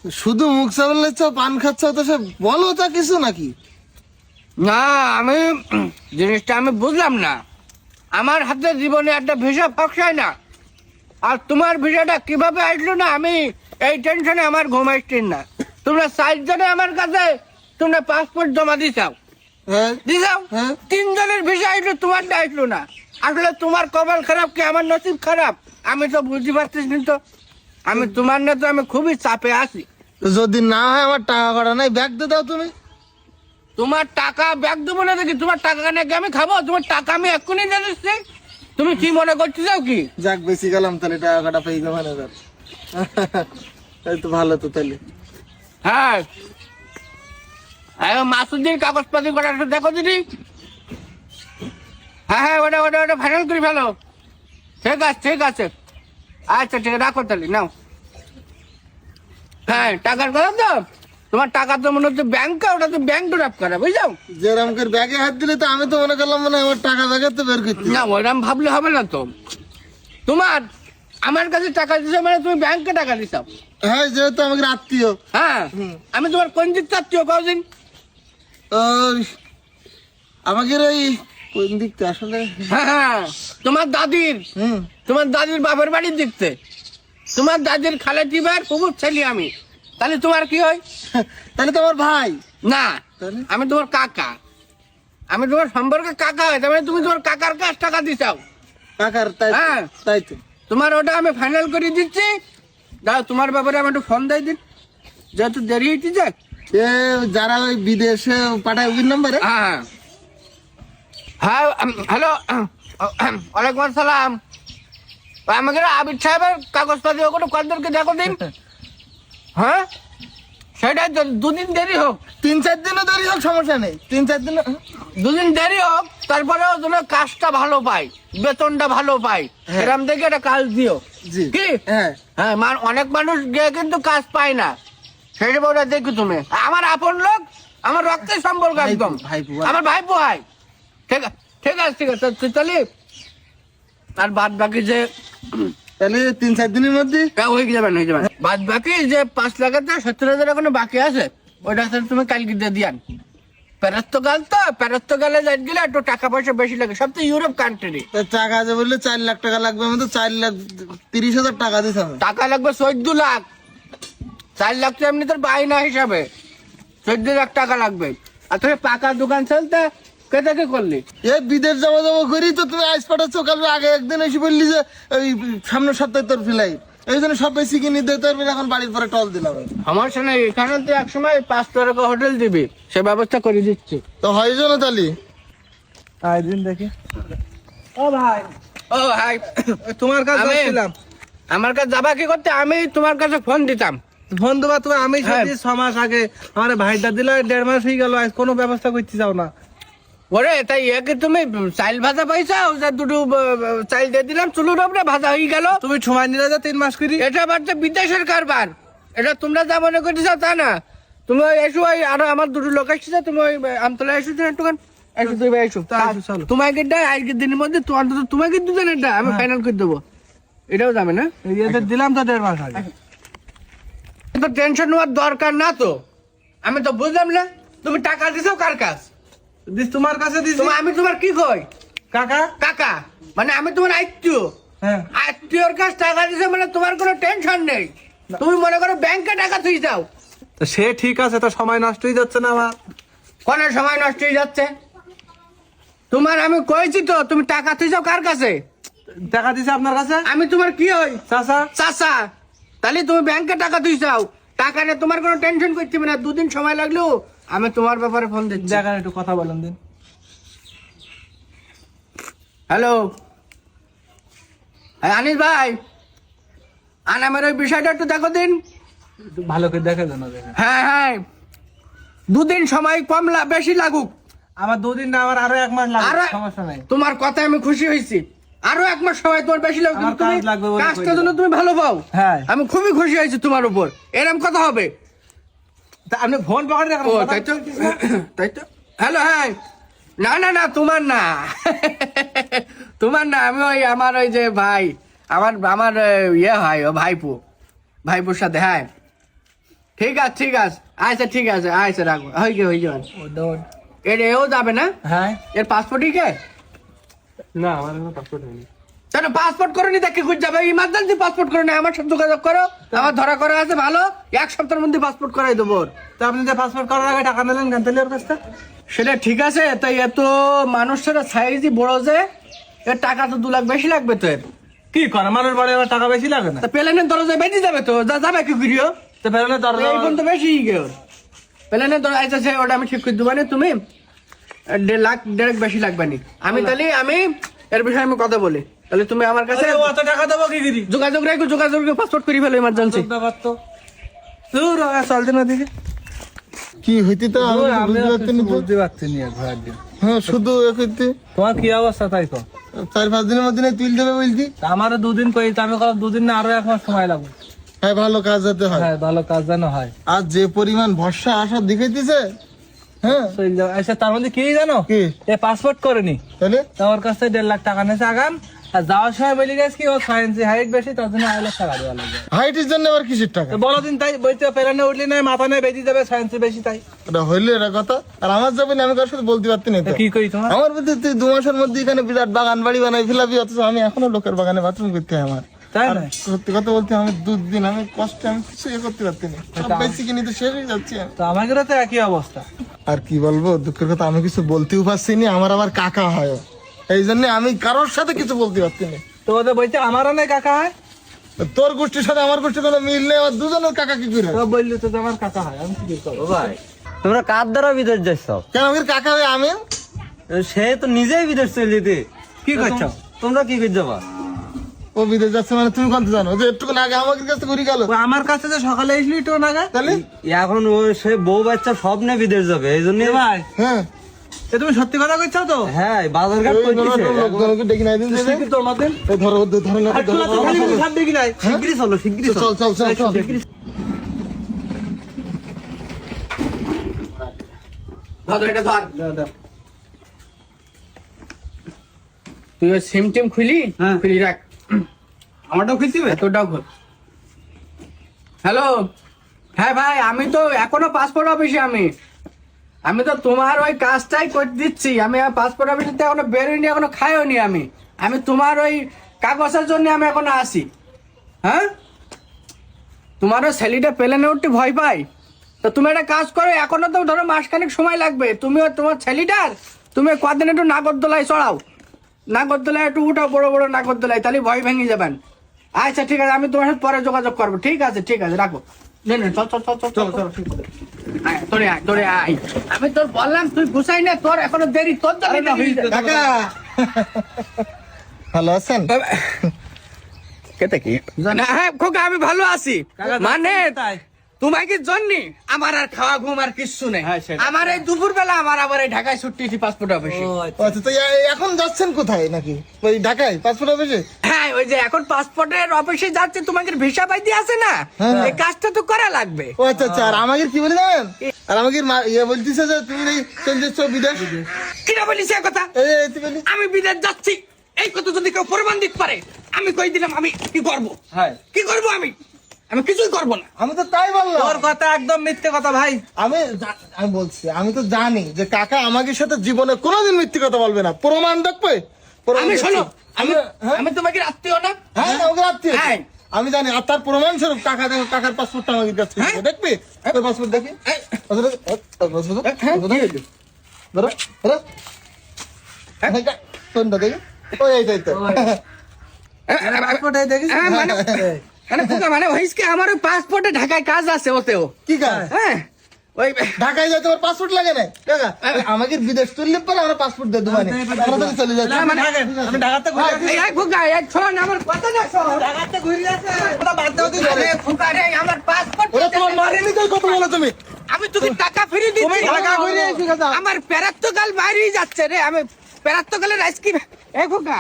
শুধু মুখ চাবলাচ্ছ, পান খাচ্ছ, তো সে বলো তা কিছু নাকি? না, আমি জিনিসটা আমি বুঝলাম না। আমার হাতে জীবনে একটা ভিসা ফাঁকসায় না, আর তোমার ভিসাটা কিভাবে আসলো না, আমি এই টেনশনে আমার ঘুম আসছে না। তোমরা 4 জনে আমার কাছে তোমরা পাসপোর্ট জমা দিছাও, হ্যাঁ দিছাও। হ্যাঁ। 3 জনের ভিসা আসলো, তোমারটা আসলো না। আসলে তোমার কপাল খারাপ কি আমার নসিব খারাপ, আমি তো বুঝতে পারতেছি না। তো আমি তোমার না, তো আমি খুবই চাপে আছি। তো যদি না হয় আমার টাকা করা নাই, ব্যাগ দিয়ে দাও তুমি। তোমার টাকা ব্যাগ দেবো না দেখি? তোমার টাকা নাকি আমি খাবো? তোমার টাকা আমি এক্ষুনি জানিস। তুমি কি মনে করতে চাও কি? যাক, বেশি গেলাম তাহলে, টাকা কাটা পেয়ে যাবে না। তাই তো ভালো তো তাহলে। হ্যাঁ, মাসুদ্দিন কাগজপাতি করা দেখো দিদি। হ্যাঁ হ্যাঁ, ওটা ওটা ওটা ফাইনাল করে ফেলো। ঠিক আছে ঠিক আছে, আচ্ছা ঠিক আছে, রাখো তাহলে, নাও। হ্যাঁ, টাকার কথা তো, তোমার টাকা তো মনে হচ্ছে ব্যাংকে, ওটা তো ব্যাংক ড্রাফট করা, বুঝছো? যেরকম করে ব্যাগে হাত দিলে তো আমি তো মনে করলাম মানে আমার টাকা ব্যাগে তো বের করতে। না, ওরকম ভাবলে হবে না তো। তোমার আমার কাছে টাকা দিছো মানে তুমি ব্যাংকে টাকা দিছো। হ্যাঁ, যেহেতু আমাকে আত্মীয়। হ্যাঁ, আমি তোমার কোন দিক চাচ্ছিও কদিন? ওই আমাকে ওই কোন দিকটা আসলে। হ্যাঁ হ্যাঁ, তোমার দাদির, হুম। তোমার দাদির বাপের বাড়ির দেখতে, তোমার দাদির খালাটি ভাইয়ের কুকুর ছেলে আমি। তাহলে তোমার কি হয়? তাহলে তো আমার ভাই। না, তাহলে? আমি তোমার কাকা। আমি তোমার সম্পর্কে কাকা হয়, তার মানে তুমি তোমার কাকার কাছ টাকা দিছাও। কাকার, তাই তো? হ্যাঁ। তাই তো। তোমার ওটা আমি ফাইনাল করে দিচ্ছি। দাও, তোমার ব্যাপারে আমি একটু ফোন দিয়ে দিন, যেহেতু দেরি হইতে যাক। এ যারা ওই বিদেশে পাঠায় ওই নম্বরে। হ্যাঁ হ্যাঁ, হ্যালো, ওয়ালাইকুম আসসালাম। আমাকে আবির সাহেবের কাগজপাতি ওগুলো কতজনকে দেখো দিন। হ্যাঁ, সেটাই তো, 2 দিন দেরি হোক, 3-4 দিনও দেরি হোক, সমস্যা নেই। 3-4 দিন। 2 দিন দেরি হোক, তারপরেও যেন কাজটা ভালো পাই, বেতনটা ভালো পাই, হ্যাঁ। এরম দেখে একটা কাজ দিও। জি। কি? হ্যাঁ। হ্যাঁ, অনেক মানুষ গিয়ে কিন্তু কাজ পায় না, সেই ওটা দেখো তুমি। আমার আপন লোক, আমার রক্তের সম্পর্ক একদম, ভাইপো। আমার ভাইপো হয়। ঠিক আছে ঠিক আছে ঠিক আছে, তুই চলি। আর বাদ বাকি যে তাহলে 3-4 দিনের মধ্যে। হয়ে যাবে হয়ে যাবে, বাদ বাকি যে 5,70,000 এখনো বাকি আছে, ওইটা তুমি কালকে দিয়ে দিয়ান। প্যারাস্তগালে যাই গেলে একটু টাকা পয়সা বেশি লাগে, সব তো ইউরোপ কান্ট্রি। তা টাকা যে বললে 4 লাখ টাকা লাগবে, আমি তো 4,30,000 টাকা দিতে হবে। টাকা লাগবে 14 লাখ। 4 লাখ তো এমনি তোর বায়না হিসাবে, 14 লাখ টাকা লাগবে। আর তুমি পাকা দোকান চলতে কে থেকে করলি? এ বিদেশ যাবো যাবো করি তো তুমি আইস পাঠাচ্ছ, কাল আগে একদিন এসে বললি যে ওই সামনের সপ্তাহে তোর ফ্লাই, এই জন্য সব বেশি কিনে দিতে পারবি, এখন বাড়ির পরে টল দিলাম। সমস্যা নেই, এখানে তো একসময় 5 তারকা হোটেল দিবি, সে ব্যবস্থা করে দিচ্ছি। তো হয় যেন তাহলে দিন দেখি। ও ভাই, ও ভাই, তোমার কাছে আমি- ছিলাম। আমার কাছে যাবা কি করতে? আমি তোমার কাছে ফোন দিতাম। ফোন দেবা তুমি? আমি হ্যাঁ। 6 মাস আগে আমার ভাইটা দিল, 1.5 মাস হয়ে গেল, আজ কোনো ব্যবস্থা করতে যাও না। ওরে, তাই একে তুমি চাইল ভাজা পাইছা, ওটা দুটো চাইল দিয়ে দিলাম, চুলুর উপরে ভাজা হয়ে গেল। তুমি সময় নিলে যে 3 মাস করি। এটা আবার তো বিদেশের কারবার, এটা তোমরা যা মনে করতেছ তা না। তুমি ওই এসো, ওই আরো আমার দুটো লোক আসছে, তুমি ওই আমতলা এসো তো একটুখান, এসো তুই ভাই এসো। তা আসো, চলো। তোমাকে আজকের দিনের মধ্যে অন্তত তোমাকে দুজনেরটা আমি ফাইনাল করে দেবো, এটাও যাবে না? এদের দিলাম তো 1.5 মাস আগে। তো টেনশন নেওয়ার দরকার না তো, আমি তো বুঝলাম না। তুমি টাকা দিছো কার কাছ? তোমার কাছে দিছি। আমি তোমার কি কই? কাকা। কাকা মানে আমি তোমার আত্মীয়। হ্যাঁ। আত্মীয়র কাছ টাকা দিছে মানে তোমার কোনো টেনশন নেই। তুমি মনে করো ব্যাংকে টাকা তুই যাও, তো সে ঠিক আছে, তো সময় নষ্ট হয়ে যাচ্ছে না আমার। কোন সময় নষ্ট হয়ে যাচ্ছে? তোমার আমি কইছি তো, তুমি টাকা তুই যাও কার কাছে? টাকা দিছে আপনার কাছে। আমি তোমার কি হই? চাচা। চাচা। তাহলে তুমি ব্যাংকে টাকা তুই যাও, টাকা নিয়ে তোমার কোনো টেনশন করতে হবে না। 2 দিন সময় লাগলেও আমি তোমার ব্যাপারে ফোন দিচ্ছি। দেখেন একটু কথা বলেন দিন। হ্যালো, হ্যাঁ আনিস ভাই, আনামের ওই বিষয়টা একটু দেখো দিন। একটু ভালো করে দেখে জানা দেখেন। হ্যাঁ হ্যাঁ, 2 দিন সময় কম বেশি লাগুক। আমার 2 দিন না, আমার আরো 1 মাস লাগবে, আরো- সমস্যা নাই। তোমার কথায় আমি খুশি হয়েছি, আরো 1 মাস সময় তোমার বেশি লাগুক, আমার কিন্তু তুমি কাজ লাগবে বলে কাজটা কই জন্য তুমি ভালো পাও। হ্যাঁ। আমি খুবই খুশি হয়েছি তোমার উপর, এরকম কথা হবে। তা আপনি ফোন পকেটে রাখেন। ও তাই তো, তাই তো। হ্যালো, হ্যাঁ, না না না, তোমার না, তোমার না, আমি ওই আমার ওই যে ভাই, আমার আমার ইয়ে হয়, ও ভাইপোর সাথে। হ্যাঁ ঠিক আছে ঠিক আছে, আচ্ছা ঠিক আছে, আচ্ছা রাখবো, হয়ে যাবে। এর এও যাবে না? হ্যাঁ এর পাসপোর্টই কে? না আমার কোনো পাসপোর্ট হয়নি। কেন পাসপোর্ট করে নি দেখে খুঁজ যাবে? ইমার্জেন্সি পাসপোর্ট করে নি, আমার সাথে যোগাযোগ করো, আমার ধরা করা আছে ভালো, 1 সপ্তাহের মধ্যে পাসপোর্ট করাই দেবো ওর। তো আপনি যে পাসপোর্ট করার আগে টাকা নিলেন কেন তাহলে ওর কাছ থেকে? সেটা ঠিক আছে, তাই এত মানুষের সাইজই বড় যে, এর টাকা তো 2 লাখ বেশি লাগবে তো এর। কি করে মানুষ বাড়ি আবার টাকা বেশি লাগে না? তা প্লেনের দরজায় বেঁধে যাবে তো, যাবে কি করিও? তো বেরোলে দরজা এইগুলো তো বেশি গে ওর। প্লেনের দরজা আচ্ছা সে ওটা আমি ঠিক করে দেবো না, তুমি 1.5 লাখ বেশি লাগবে নি। আমি এর বিষয়ে আমি কথা বলি, তাহলে তুমি আমার কাছে আরে, অত টাকা দেবো কি করি? যোগাযোগ রাখো, যোগাযোগ পাসপোর্ট করে ফেলো ইমার্জেন্সি। ব্যাপার তো দূর চলতে না দিকে কি হইতে তো আমি আমি বুঝতে পারছি না তো। বুঝতে পারছি না ঘোরার দিন। হ্যাঁ শুধু এ করতে তোমার কি অবস্থা তাই তো? 4-5 দিনের মধ্যে না তুল দেবে বলছি। আমারও 2 দিন কই, আমি কল 2 দিন না আরো 1 মাস সময় লাগবে। হ্যাঁ ভালো কাজ যেতে হয়। হ্যাঁ ভালো কাজ যেন হয়। আর যে পরিমাণ ভরসা আশা দেখাইতেছে, হ্যাঁ চল যাও। আচ্ছা তার মধ্যে কি জানো, কি এ পাসপোর্ট করেনি, তাহলে তা ওর কাছ থেকে 1.5 লাখ টাকা নিয়েছে আগাম। আর যাওয়ার সময় বলি গেছে কি ও 6 ইঞ্চি হাইট বেশি, তার জন্য 1 লাখ টাকা দেওয়া লাগবে। হাইটের জন্য আবার কিসের টাকা? তো বলো দিন তাই বলতে পেরানে উঠলি না, মাথা নেই বেঁধে যাবে 6 ইঞ্চি বেশি তাই। এটা হইলে এটা কথা। আর আমার যাবে না, আমি কার সাথে বলতে পারতি না তো তো। কি করি তোমার? আমার মধ্যে তুই 2 মাসের মধ্যে এখানে বিরাট বাগান বাড়ি বানাই ফেলাবি, অথচ আমি এখনো লোকের বাগানে বাথরুম করতে হয় আমার। তাই আর না? সত্যি কথা বলতে আমি 2 দিন আমি কষ্টে আমি কিছু করতে পারতি না, সব বেশি কিনে তো শেষ হয়ে যাচ্ছি আমি। তো আমাদেরও তো একই অবস্থা। আর কি বলবো, দুঃখের কথা আমি কিছু বলতেও পারছি না, আমার আবার কাকা হয়, এই জন্য আমি কারোর সাথে কিছু বলতে পারছি না। তো ওদের বলছে আমারও নাই কাকা হয়। তোর গোষ্ঠীর সাথে আমার গোষ্ঠীর কোনো মিল নেই, আমার দুজনের কাকা কি করে? তো বললি তো আমার কাকা হয়, আমি কি করবো? ভাই তোমরা কার দ্বারা বিদেশ যাচ্ছ? কেন আমাদের কাকা হয় আমি? সে তো নিজেই বিদেশ চলে যেতে। কি করছো? তোমরা কি করছো বা? ও বিদেশ যাচ্ছে মানে তুমি কত জানো? যে একটু আগে আমাদের কাছে ঘুরে গেল, ও আমার কাছে যে সকালে এসলি তো নাগা। তাহলে এখন ও সে বউ বাচ্চা সব নিয়ে বিদেশ যাবে, এই জন্য। এ ভাই হ্যাঁ এ তুমি সত্যি কথা কইছো তো? হ্যাঁ বাজার ঘাট ওই করতেছে। লোকজনকে ডেকে নাই দিন কি তোমাদের? এই ধরো ধরো না, ধরো, ধরো। থাকবে কি নাই? শিগগিরই চলো, শিগগিরই চলো। চল চল চল চল। ধর এটা ধর, তুই ওই সিম টিম খুলি, হ্যাঁ। খুলি রাখ, আমারটাও খুলতে হবে? তোরটাও খোল। হ্যালো, হ্যাঁ ভাই আমি তো এখনো পাসপোর্ট অফিসে, আমি তো তোমার ওই কাজটাই করে দিচ্ছি। আমি পাসপোর্ট অফিসে এখনো বেরোইনি, এখনো খাইও নি। আমি তোমার ওই কাগজের জন্য আমি এখনো আসি। হ্যাঁ, তোমার ওই ছেলেটা প্লেনে উঠতে ভয় পাই, তো তুমি একটা কাজ করো, এখনো তো ধরো মাসখানেক সময় লাগবে। তুমি তোমার ছেলেটার তুমি কদিন একটু নাগরদোলায় চড়াও, নাগরদোলায় একটু উঠাও, বড় বড় নাগরদোলায়, তাহলে ভয় ভেঙে যাবেন। আচ্ছা ঠিক আছে, আমি তোমার সাথে পরে যোগাযোগ করবো। ঠিক আছে ঠিক আছে, রাখো। নে, চল চল চল চল চল চল, ঠিক আছে। আয়, তোরে আয়। আমি তোর বললাম তুই গুছাই না, তোর এখনো দেরি, তোর জন্য দেরি হয়ে যাবে। কাকা ভালো আছেন? না, হ্যাঁ খোকা আমি ভালো আছি, মানে তাই তোমাকে জন্য আমার আর খাওয়া ঘুম আর কিচ্ছু নেই। আমার এই দুপুর বেলা আমার আবার এই ঢাকায় ছুট্টি পাসপোর্ট অফিসে। ও ও আচ্ছা। আচ্ছা, তো এখন যাচ্ছেন কোথায় নাকি? ওই ঢাকায় পাসপোর্ট অফিসে? হ্যাঁ, ওই যে এখন পাসপোর্টের অফিসে যাচ্ছে, তোমাকে ভিসা পাইতে আছে না, হ্যাঁ। এই কাজটা তো করা লাগবে। ও আচ্ছা আচ্ছা। আর আমাকে কি বলে জানেন? আর আমাকে বলতেছে যে তুমি এই চলে যাচ্ছ বিদেশ। কিনা বলিস এ কথা? এই তুই বলি আমি বিদেশ যাচ্ছি এই কথা যদি কেউ প্রমাণ দিতে পারে, আমি কই দিলাম আমি কি করবো, হ্যাঁ কি করবো, আমি কিছুই করবো না। আমি তো তাই বললাম। তোর কথা একদম মিথ্যে কথা ভাই। আমি বলছি, আমি তো জানি যে কাকা আমাকে সাথে জীবনে কোনোদিন মিথ্যে কথা বলবে না। প্রমাণ দেখবে? প্রমাণ আমি দেখছি। শোনো, হ্যাঁ? আমি তোমাকে আত্মীয় না। হ্যাঁ আমাকে রাত্রি হ্যাঁ। আমি জানি। আর তার প্রমাণ স্বরূপ কাকা দেখো, কাকার পাসপোর্টটা আমাকে কাছে হ্যাঁ? দেখবি? তোর পাসপোর্ট দেখি। হ্যাঁ। ধরো কোনটা দেখি? ওই এইটাই তো। পাসপোর্টে দেখিস? হ্যাঁ, মানে খোকা, মানে হইসকে আমার ওই পাসপোর্টে ঢাকায় কাজ আছে ওতেও। কি কাজ? হ্যাঁ, ওই ঢাকায় যাই তোমার পাসপোর্ট লাগে না টাকা? আমাকে বিদেশ তুললে পরে আমরা পাসপোর্ট দিয়ে দেবো। আমরা তো চলে যাচ্ছি। না, মানে আমি ঢাকাতে ঘুরে আসি। এই খোকা, এই শোন আমার কথা না শোন। ঢাকাতে ঘুরে আসি। ওটা বাদ দাও তুই। আরে খোকা রে, আমার পাসপোর্ট ওরা তোমার মারিনি তো কথা বলো তুমি। আমি তোকে টাকা ফিরিয়ে দিচ্ছি। তুমি ঢাকা ঘুরে এসে কথা। আমার প্যারাত্তকাল বাইরেই যাচ্ছে রে, আমি প্যারাত্তকালের আইসক্রিম। এই খোকা,